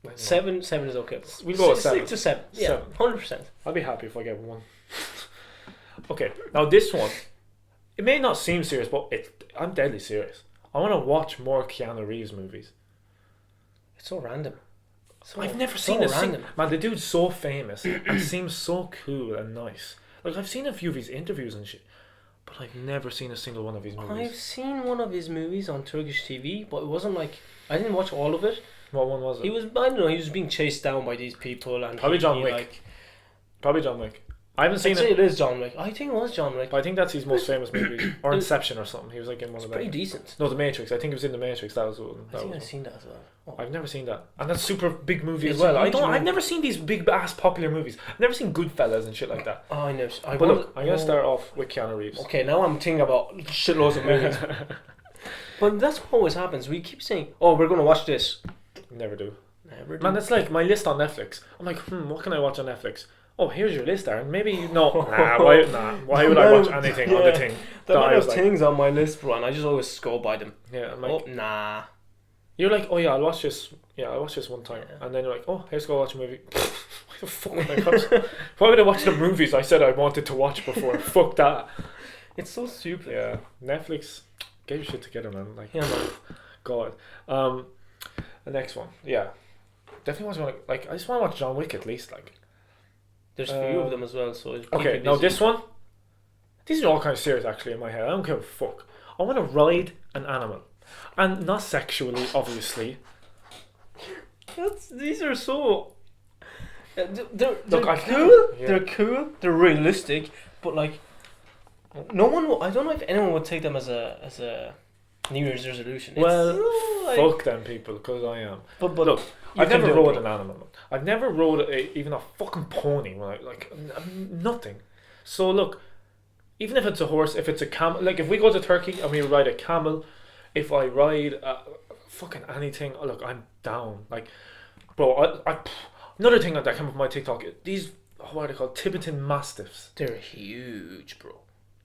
Speaker 1: don't know.
Speaker 2: 7 is okay.
Speaker 1: We'll go with 7.
Speaker 2: 6 to 7. Yeah,
Speaker 1: 7.
Speaker 2: 100%.
Speaker 1: I'll be happy if I get 1. Okay, now this one, it may not seem serious, but I'm deadly serious. I want to watch more Keanu Reeves movies.
Speaker 2: It's so random.
Speaker 1: I've never
Speaker 2: so
Speaker 1: seen a
Speaker 2: random.
Speaker 1: man. The dude's so famous and seems so cool and nice. Like I've seen a few of his interviews and shit, but I've never seen a single one of his
Speaker 2: I've
Speaker 1: movies.
Speaker 2: seen one of his movies on Turkish TV, but it wasn't like I didn't watch all of it.
Speaker 1: What one was it?
Speaker 2: He was, I don't know, he was being chased down by these people, and
Speaker 1: Probably John Wick.
Speaker 2: Like,
Speaker 1: Probably John Wick. I haven't seen
Speaker 2: I'd say
Speaker 1: it,
Speaker 2: it is John Wick. I think it was John Wick.
Speaker 1: but I think that's his most famous movie, or Inception or something. He was like in one
Speaker 2: It's
Speaker 1: of
Speaker 2: pretty
Speaker 1: them.
Speaker 2: decent.
Speaker 1: No, The Matrix. I think he was in The Matrix. That was one.
Speaker 2: I
Speaker 1: That
Speaker 2: think
Speaker 1: was
Speaker 2: I've seen that as well. Oh.
Speaker 1: I've never seen that, and that's super big movie
Speaker 2: It's
Speaker 1: as well.
Speaker 2: a
Speaker 1: I
Speaker 2: huge
Speaker 1: don't. I've
Speaker 2: movie.
Speaker 1: never seen these big ass popular movies. I've never seen Goodfellas and shit like that.
Speaker 2: Oh, I know.
Speaker 1: But look, I'm gonna start off with Keanu Reeves.
Speaker 2: Okay, now I'm thinking about shitloads of movies. But that's what always happens. We keep saying, "Oh, we're gonna watch this."
Speaker 1: Never do.
Speaker 2: Never do.
Speaker 1: Man, it's like my list on Netflix. I'm like, what can I watch on Netflix? Oh, here's your list, Aaron. Maybe why would I watch anything on the
Speaker 2: Yeah.
Speaker 1: thing?
Speaker 2: the
Speaker 1: that
Speaker 2: amount
Speaker 1: I
Speaker 2: of
Speaker 1: was like-
Speaker 2: things on my list, bro, and I just always scroll by them.
Speaker 1: Yeah, I'm like,
Speaker 2: Oh, nah.
Speaker 1: you're like, oh yeah, I'll watch this. Yeah, I'll watch this one time,
Speaker 2: Yeah.
Speaker 1: and then you're like, oh, here's go watch a movie. Why the fuck would I watch? Why would I watch the movies I said I wanted to watch before? Fuck that.
Speaker 2: It's so stupid.
Speaker 1: Yeah, Netflix, get your shit together, man. Like,
Speaker 2: Yeah, man.
Speaker 1: God. The next one, yeah, definitely want to like. I just want to watch John Wick at least, like.
Speaker 2: There's a few of them as well, so it'll keep
Speaker 1: Okay,
Speaker 2: you
Speaker 1: now
Speaker 2: busy.
Speaker 1: this one. These are all kind of serious actually in my head. I don't give a fuck. I want to ride an animal, and not sexually, obviously.
Speaker 2: These are so. They're
Speaker 1: Look, I
Speaker 2: cool.
Speaker 1: can't- yeah.
Speaker 2: They're cool. They're realistic, but like, no one. I don't know if anyone would take them as a New Year's resolution.
Speaker 1: Well,
Speaker 2: It's,
Speaker 1: fuck them people, because I am.
Speaker 2: But
Speaker 1: Look,
Speaker 2: you
Speaker 1: I've
Speaker 2: can
Speaker 1: never
Speaker 2: do it,
Speaker 1: rode
Speaker 2: bro.
Speaker 1: an animal. I've never rode even a fucking pony. When nothing. So look, even if it's a horse, if it's a camel, like if we go to Turkey and we ride a camel, if I ride fucking anything, look, I'm down. Like, bro, another thing that came up on my TikTok, these, what are they called, Tibetan Mastiffs.
Speaker 2: They're huge, bro.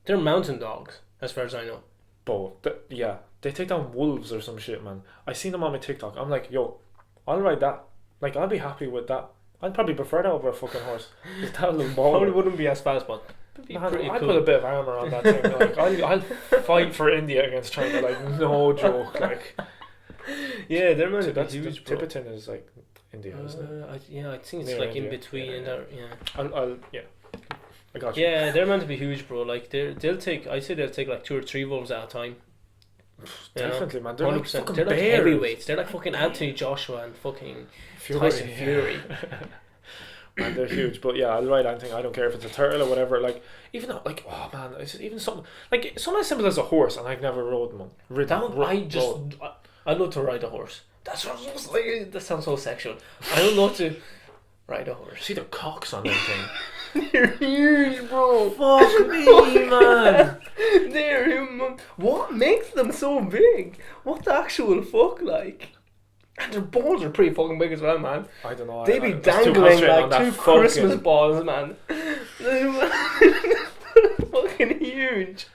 Speaker 2: They're mountain dogs, as far as I know.
Speaker 1: Bro, yeah, they take down wolves or some shit, man. I seen them on my TikTok. I'm like, yo, I'll ride that. Like, I'll be happy with that. I'd probably prefer that over a fucking horse. Just that little ball.
Speaker 2: Probably wouldn't be as fast, but it'd be
Speaker 1: Man,
Speaker 2: pretty
Speaker 1: I
Speaker 2: cool.
Speaker 1: put a bit of armor on that thing. Like, I'll fight for India against China. Like, no joke. Like,
Speaker 2: Yeah, they're meant to be
Speaker 1: that's
Speaker 2: huge, bro.
Speaker 1: Tibetan is like India, isn't it?
Speaker 2: I think it's
Speaker 1: Near
Speaker 2: like in
Speaker 1: India.
Speaker 2: between.
Speaker 1: Yeah,
Speaker 2: And
Speaker 1: I'll yeah. I got you.
Speaker 2: yeah, they're meant to be huge, bro. Like they'll take. I say they'll take like 2 or 3 wolves at a time. You know?
Speaker 1: Definitely, man. They're like
Speaker 2: 100%.
Speaker 1: fucking
Speaker 2: They're like
Speaker 1: bears.
Speaker 2: heavyweights. They're like fucking Anthony Joshua and fucking Tyson
Speaker 1: yeah.
Speaker 2: Fury.
Speaker 1: Man, they're huge. But yeah, I'll ride anything. I don't care if it's a turtle or whatever. Like, even like, oh man, it's even something like something as simple as a horse, and I've never rode one.
Speaker 2: I'd love to ride a horse. That sounds so sexual. I would love to ride a horse.
Speaker 1: See the cocks on that thing.
Speaker 2: They're huge, bro.
Speaker 1: Fuck me, man.
Speaker 2: They're huge. What makes them so big? What the actual fuck, like? And their balls are pretty fucking big as well, man.
Speaker 1: I don't know.
Speaker 2: They be
Speaker 1: I was too
Speaker 2: dangling
Speaker 1: concentrated on
Speaker 2: like
Speaker 1: that
Speaker 2: 2
Speaker 1: fucking-
Speaker 2: Christmas balls, man. Fucking huge.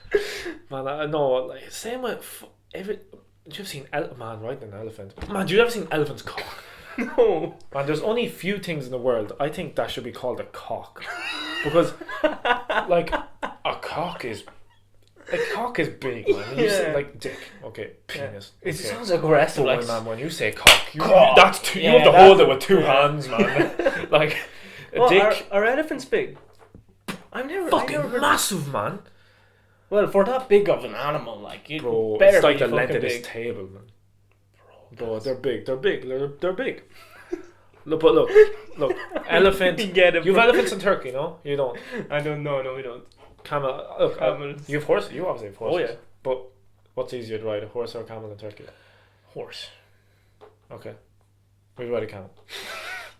Speaker 1: Man, I know. Like, same with you've seen man riding an elephant. Man, do you ever seen elephant's cock?
Speaker 2: No.
Speaker 1: Man, there's only a few things in the world I think that should be called a cock, because like a cock is big, man. You say
Speaker 2: Yeah.
Speaker 1: like dick, okay, penis.
Speaker 2: It
Speaker 1: okay.
Speaker 2: sounds aggressive,
Speaker 1: But
Speaker 2: like.
Speaker 1: man, when you say cock,
Speaker 2: Cock.
Speaker 1: that's two, you
Speaker 2: Yeah,
Speaker 1: have to
Speaker 2: that's-
Speaker 1: hold it with 2
Speaker 2: yeah.
Speaker 1: hands, man. Like a
Speaker 2: Well,
Speaker 1: dick,
Speaker 2: are elephants big? I've never
Speaker 1: fucking
Speaker 2: heard.
Speaker 1: massive, man.
Speaker 2: Well, for that big of an animal, like it
Speaker 1: Bro,
Speaker 2: better
Speaker 1: it's like
Speaker 2: be
Speaker 1: the length
Speaker 2: fucking
Speaker 1: of this
Speaker 2: big.
Speaker 1: table, man. Bro, they're big. They're big. Look, but look, elephant.
Speaker 2: You get it,
Speaker 1: You've
Speaker 2: bro.
Speaker 1: elephants in Turkey, no? You don't.
Speaker 2: I don't know. No, we don't.
Speaker 1: Camel. Look,
Speaker 2: Camels.
Speaker 1: you have horse. You obviously have horses.
Speaker 2: Oh yeah.
Speaker 1: But what's easier to ride, a horse or a camel in Turkey?
Speaker 2: Horse.
Speaker 1: Okay, we ride a camel.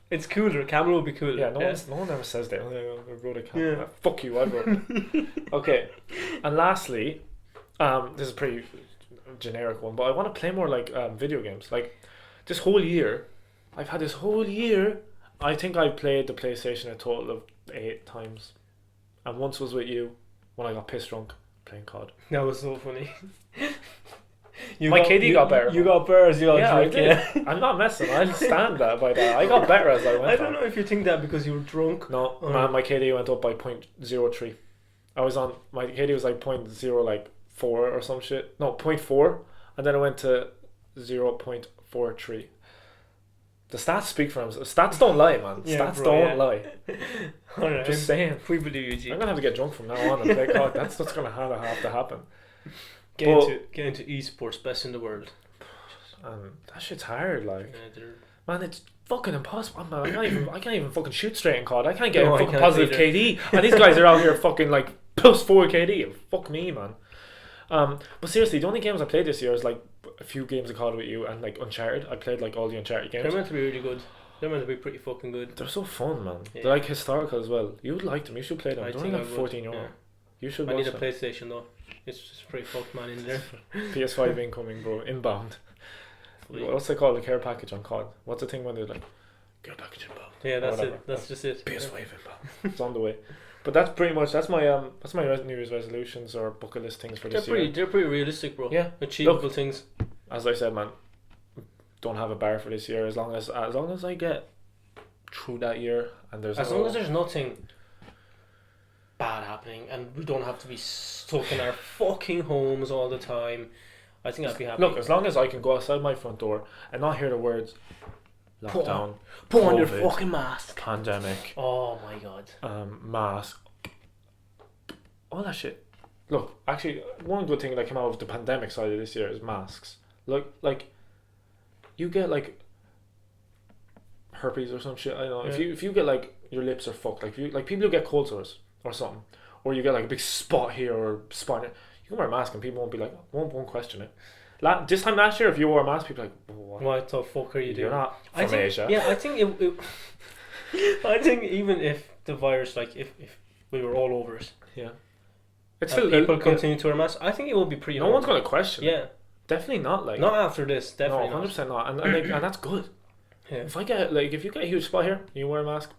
Speaker 2: It's cooler. Camel would be cooler.
Speaker 1: Yeah, no one ever says that. Oh, I rode a camel.
Speaker 2: Yeah.
Speaker 1: Fuck you, I rode. Okay, and lastly, this is a pretty generic one, but I want to play more like video games. Like this whole year, I've had this whole year. I think I played the PlayStation a total of 8 times, and once was with you when I got pissed drunk playing COD.
Speaker 2: That was so funny.
Speaker 1: My KD got better.
Speaker 2: You got better as you got
Speaker 1: Yeah, I
Speaker 2: drunk.
Speaker 1: did.
Speaker 2: Yeah.
Speaker 1: I'm not messing. I stand that by that. I got better as I went.
Speaker 2: I don't
Speaker 1: on.
Speaker 2: know if you think that because you were drunk.
Speaker 1: No,
Speaker 2: Oh.
Speaker 1: man, my KD went up by 0.03. I was on my KD was like 0.04 or some shit. No, 0.4, and then it went to 0.43. The stats speak for themselves. Stats don't lie, man.
Speaker 2: Yeah,
Speaker 1: Stats
Speaker 2: bro,
Speaker 1: don't
Speaker 2: yeah.
Speaker 1: lie.
Speaker 2: Alright.
Speaker 1: Just saying.
Speaker 2: We believe you, G.
Speaker 1: I'm gonna have to get drunk from now on and play COD. That's what's gonna have to happen.
Speaker 2: Get into esports, best in the world.
Speaker 1: And that shit's hard, like.
Speaker 2: Yeah, they're-
Speaker 1: Man, it's fucking impossible. Man, I can't even fucking shoot straight in COD. I can't get
Speaker 2: No,
Speaker 1: a
Speaker 2: I
Speaker 1: fucking
Speaker 2: can't
Speaker 1: positive
Speaker 2: either.
Speaker 1: KD. And these guys are out here fucking like +4 KD. Fuck me, man. But seriously, the only games I played this year is like a few games of COD with you and like Uncharted. I played like all the Uncharted
Speaker 2: They're
Speaker 1: games.
Speaker 2: meant to be really good. They're meant to be pretty fucking good.
Speaker 1: They're so fun, man.
Speaker 2: Yeah.
Speaker 1: They're like historical as well. You would like them. You should play them.
Speaker 2: I
Speaker 1: They're
Speaker 2: think
Speaker 1: only
Speaker 2: I
Speaker 1: like
Speaker 2: would,
Speaker 1: 14 euro.
Speaker 2: yeah.
Speaker 1: You should
Speaker 2: I
Speaker 1: watch
Speaker 2: need a
Speaker 1: them.
Speaker 2: PlayStation though. It's just pretty fucked, man, in there.
Speaker 1: PS5 incoming, bro. Inbound. What's they call the care package on COD? What's the thing when they're like care package inbound?
Speaker 2: Yeah, that's
Speaker 1: whatever.
Speaker 2: it. That's just it.
Speaker 1: PS5 inbound. It's on the way. But that's pretty much that's my New Year's resolutions or bucket list things for
Speaker 2: They're
Speaker 1: this
Speaker 2: pretty.
Speaker 1: year.
Speaker 2: They're pretty realistic, bro.
Speaker 1: Yeah.
Speaker 2: Achievable things.
Speaker 1: As I said, man, don't have a bar for this year. As long as I get through that year and there's
Speaker 2: As
Speaker 1: no,
Speaker 2: long as there's nothing bad happening and we don't have to be stuck in our fucking homes all the time, I think I'd be happy.
Speaker 1: look, as long as I can go outside my front door and not hear the words lockdown,
Speaker 2: Put on your
Speaker 1: COVID,
Speaker 2: fucking mask.
Speaker 1: pandemic,
Speaker 2: Oh my god.
Speaker 1: mask, all that shit. Look, actually, one good thing that came out of the pandemic side of this year is masks. Like you get like herpes or some shit. I don't know.
Speaker 2: Yeah.
Speaker 1: If you get like your lips are fucked, like people who get cold sores or something, or you get like a big spot here or spot here, you can wear a mask and people won't be like won't question it. This time last year, if you wore a mask, people were like,
Speaker 2: What the fuck are you
Speaker 1: You're
Speaker 2: doing?
Speaker 1: not
Speaker 2: I
Speaker 1: from
Speaker 2: think,
Speaker 1: Asia.
Speaker 2: Yeah, I think I think even if the virus, like if we were all over it,
Speaker 1: Yeah.
Speaker 2: It's
Speaker 1: still
Speaker 2: people continue to wear masks, I think it will be pretty.
Speaker 1: No one's going to question.
Speaker 2: Yeah.
Speaker 1: Definitely not. Like
Speaker 2: Not after this. Definitely
Speaker 1: no, 100% not. And that's good.
Speaker 2: Yeah.
Speaker 1: If you get a huge spot here, you wear a mask,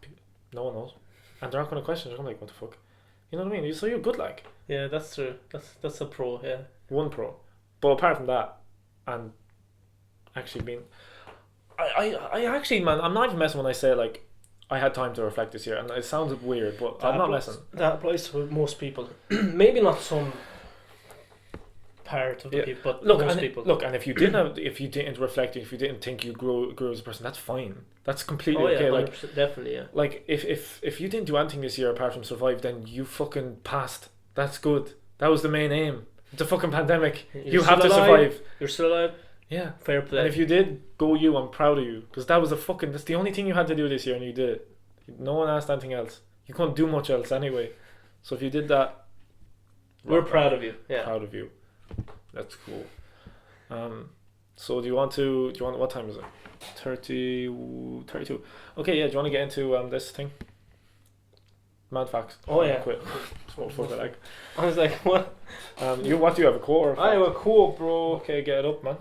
Speaker 1: no one knows, and they're not going to question. They're going to be like, what the fuck, you know what I mean? So you're good, like.
Speaker 2: Yeah, that's true. That's a pro. Yeah.
Speaker 1: One pro, but apart from that, and actually being, I actually, man, I'm not even messing when I say like, I had time to reflect this year, and it sounds weird, but I'm not messing.
Speaker 2: That applies to most people. Maybe not some part of the people, but most people.
Speaker 1: Look, and if you didn't reflect, if you didn't think you grew as a person, that's fine. That's completely okay. Like,
Speaker 2: definitely, yeah.
Speaker 1: Like if you didn't do anything this year apart from survive, then you fucking passed. That's good. That was the main aim. It's a fucking pandemic. You have to survive.
Speaker 2: You're still alive.
Speaker 1: Yeah.
Speaker 2: Fair play.
Speaker 1: And if you did, go you. I'm proud of you, because that's the only thing you had to do this year, and you did it. No one asked anything else. You couldn't do much else anyway. So if you did that,
Speaker 2: we're proud of you. Yeah.
Speaker 1: Proud of you. That's cool. So do you want what time is it? 32. Okay, yeah, do you want to get into this thing? Mad facts.
Speaker 2: Oh yeah.
Speaker 1: Quit.
Speaker 2: I was like, what?
Speaker 1: What do you have, a quote or a fact?
Speaker 2: I have a quote, bro.
Speaker 1: Okay, get it up, man.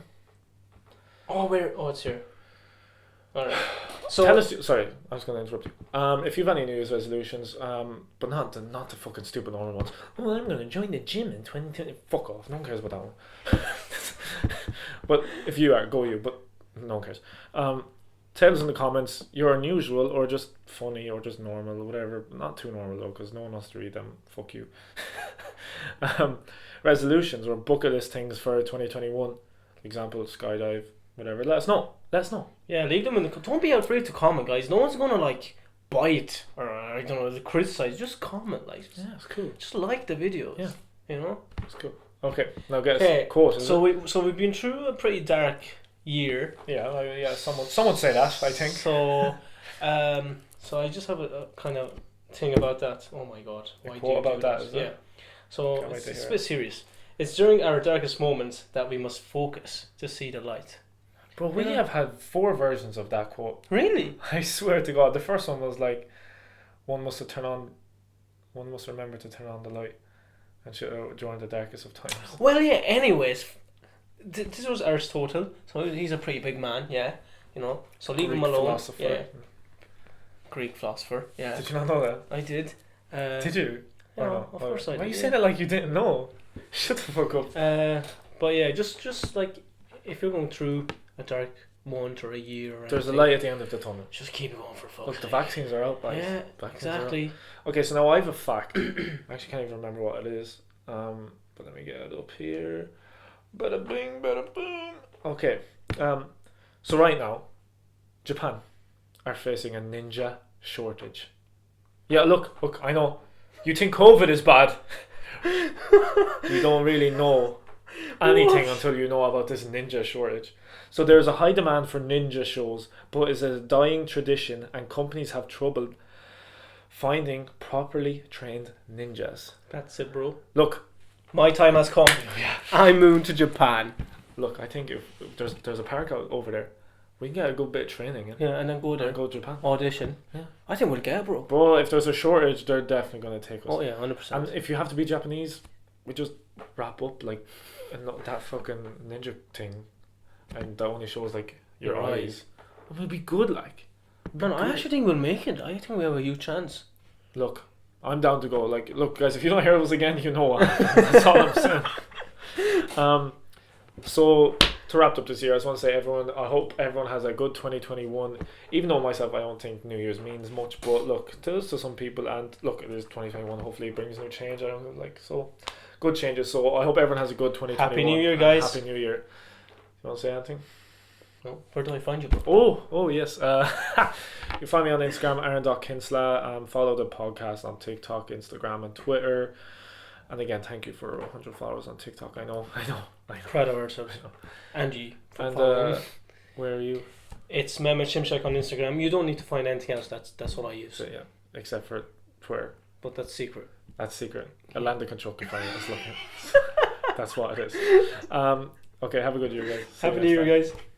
Speaker 2: Oh, where? Oh, it's here. Alright. So
Speaker 1: tell us. Sorry, I was going to interrupt you. If you have any New Year's resolutions, but not the fucking stupid normal ones. Oh, I'm going to join the gym in 2020. Fuck off. No one cares about that one. But if you are, go you. But no one cares. Tell us in the comments you're unusual or just funny or just normal or whatever. Not too normal though, because no one wants to read them. Fuck you. Resolutions or bucket list things for 2021. Example, skydive, whatever. Let us know.
Speaker 2: Yeah, leave them in the. Don't be afraid to comment, guys. No one's gonna like bite or I don't know, criticize. Just comment, like.
Speaker 1: Yeah, it's cool.
Speaker 2: Just like the videos.
Speaker 1: Yeah,
Speaker 2: you know.
Speaker 1: It's cool. Okay, now guess. Quote.
Speaker 2: We've been through a pretty dark year.
Speaker 1: Yeah. Someone say that. I think.
Speaker 2: So, so I just have a kind of thing about that. Oh my god,
Speaker 1: why do you about that? Is
Speaker 2: yeah.
Speaker 1: it?
Speaker 2: So it's a bit serious. It's during our darkest moments that we must focus to see the light.
Speaker 1: Bro, we have had 4 versions of that quote.
Speaker 2: Really?
Speaker 1: I swear to God, the first one was like, one must remember to turn on the light and during the darkest of times.
Speaker 2: Well, yeah. Anyways, this was Aristotle, so he's a pretty big man. Yeah, you know. So leave him alone.
Speaker 1: Philosopher.
Speaker 2: Yeah. Greek philosopher. Yeah.
Speaker 1: Did you not know that?
Speaker 2: I did.
Speaker 1: Did you?
Speaker 2: Yeah, of course I did.
Speaker 1: Why are you saying it like you didn't know? Shut the fuck up.
Speaker 2: But yeah, just like if you're going through a dark month or a year, or
Speaker 1: there's a light at the end of the tunnel.
Speaker 2: Just keep it going for fuck's
Speaker 1: sake. Look, the vaccines are out, guys.
Speaker 2: Yeah, exactly.
Speaker 1: Okay, so now I have a fact. I actually can't even remember what it is. But let me get it up here. Bada bing, bada boom. Okay. So right now, Japan are facing a ninja shortage. Yeah, look, I know. You think COVID is bad. You don't really know anything until you know about this ninja shortage. So there's a high demand for ninja shows, but it's a dying tradition and companies have trouble finding properly trained ninjas.
Speaker 2: That's it, bro.
Speaker 1: Look,
Speaker 2: my time has come. I'm moving to Japan.
Speaker 1: Look, I think if there's a park out over there, we can get a good bit of training.
Speaker 2: Yeah, and then go there.
Speaker 1: And go to Japan.
Speaker 2: Audition.
Speaker 1: Yeah.
Speaker 2: I think we'll get it, bro.
Speaker 1: Bro, if there's a shortage, they're definitely going to take us.
Speaker 2: Oh yeah, 100%.
Speaker 1: And if you have to be Japanese, we just wrap up like and not that fucking ninja thing, and that only shows like your eyes. And we'll be good, like.
Speaker 2: Man, I actually think we'll make it. I think we have a huge chance.
Speaker 1: Look, I'm down to go. Like, look, guys, if you don't hear us again, you know what. That's all I'm saying. So to wrap up this year, I just want to say I hope everyone has a good 2021. Even though myself, I don't think New Year's means much, but look, to some people, and look, it is 2021. Hopefully, it brings new change. I don't know, like, so good changes. So I hope everyone has a good 2021.
Speaker 2: Happy New Year, guys.
Speaker 1: Happy New Year. You want to say anything?
Speaker 2: No. Where do I find you?
Speaker 1: Oh yes. You find me on Instagram, Aaron.Kinsella. Follow the podcast on TikTok, Instagram, and Twitter. And again, thank you for 100 followers on TikTok. I know.
Speaker 2: Proud of ourselves. And you.
Speaker 1: And where are you?
Speaker 2: It's Mehmet Shimshak on Instagram. You don't need to find anything else. That's what I use.
Speaker 1: So, yeah, except for Twitter.
Speaker 2: But that's secret.
Speaker 1: That's secret. Alanda Control can find us looking. That's what it is. Okay, have a good year, guys. See you
Speaker 2: Happy New
Speaker 1: next
Speaker 2: Year,
Speaker 1: time.
Speaker 2: guys.